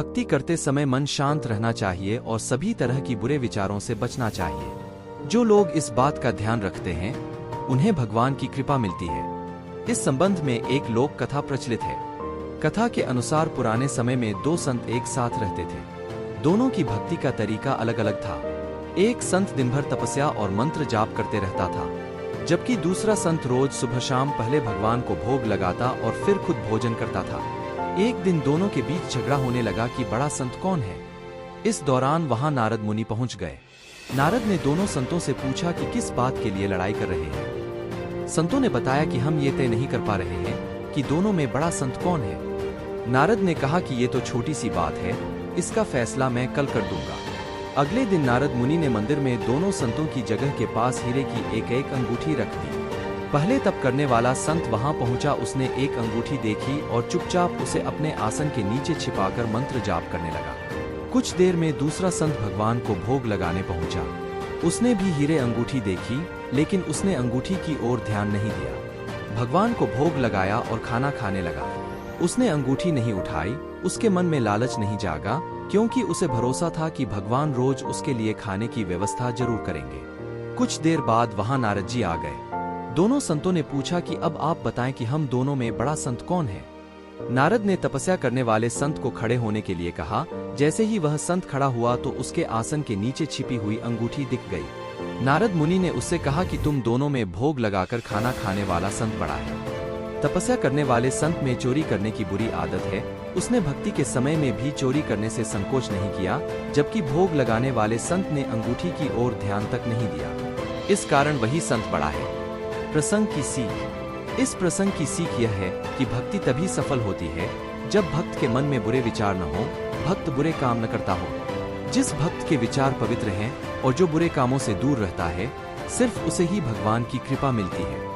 भक्ति करते समय मन शांत रहना चाहिए और सभी तरह की बुरे विचारों से बचना चाहिए। जो लोग इस बात का ध्यान रखते हैं उन्हें भगवान की कृपा मिलती है। इस संबंध में एक लोक कथा प्रचलित है। कथा के अनुसार पुराने समय में दो संत एक साथ रहते थे। दोनों की भक्ति का तरीका अलग अलग था। एक संत दिन भर तपस्या और मंत्र जाप करते रहता था, जबकि दूसरा संत रोज सुबह शाम पहले भगवान को भोग लगाता और फिर खुद भोजन करता था। एक दिन दोनों के बीच झगड़ा होने लगा कि बड़ा संत कौन है। इस दौरान वहां नारद मुनि पहुंच गए। नारद ने दोनों संतों से पूछा कि किस बात के लिए लड़ाई कर रहे हैं। संतों ने बताया कि हम ये तय नहीं कर पा रहे हैं कि दोनों में बड़ा संत कौन है। नारद ने कहा कि ये तो छोटी सी बात है, इसका फैसला मैं कल कर दूंगा। अगले दिन नारद मुनि ने मंदिर में दोनों संतों की जगह के पास हीरे की एक एक अंगूठी रख दी। पहले तप करने वाला संत वहां पहुंचा। उसने एक अंगूठी देखी और चुपचाप उसे अपने आसन के नीचे छिपाकर मंत्र जाप करने लगा। कुछ देर में दूसरा संत भगवान को भोग लगाने पहुंचा। उसने भी हीरे अंगूठी देखी, लेकिन उसने अंगूठी की ओर ध्यान नहीं दिया। भगवान को भोग लगाया और खाना खाने लगा। उसने अंगूठी नहीं उठाई। उसके मन में लालच नहीं जागा, क्योंकि उसे भरोसा था कि भगवान रोज उसके लिए खाने की व्यवस्था जरूर करेंगे। कुछ देर बाद वहां नारद जी आ गए। दोनों संतों ने पूछा कि अब आप बताएं कि हम दोनों में बड़ा संत कौन है। नारद ने तपस्या करने वाले संत को खड़े होने के लिए कहा। जैसे ही वह संत खड़ा हुआ तो उसके आसन के नीचे छिपी हुई अंगूठी दिख गई। नारद मुनि ने उससे कहा कि तुम दोनों में भोग लगाकर खाना खाने वाला संत बड़ा है। तपस्या करने वाले संत में चोरी करने की बुरी आदत है। उसने भक्ति के समय में भी चोरी करने से संकोच नहीं किया, जबकि भोग लगाने वाले संत ने अंगूठी की ओर ध्यान तक नहीं दिया। इस कारण वही संत बड़ा है। प्रसंग की सीख। इस प्रसंग की सीख यह है कि भक्ति तभी सफल होती है जब भक्त के मन में बुरे विचार न हो, भक्त बुरे काम न करता हो। जिस भक्त के विचार पवित्र हैं और जो बुरे कामों से दूर रहता है, सिर्फ उसे ही भगवान की कृपा मिलती है।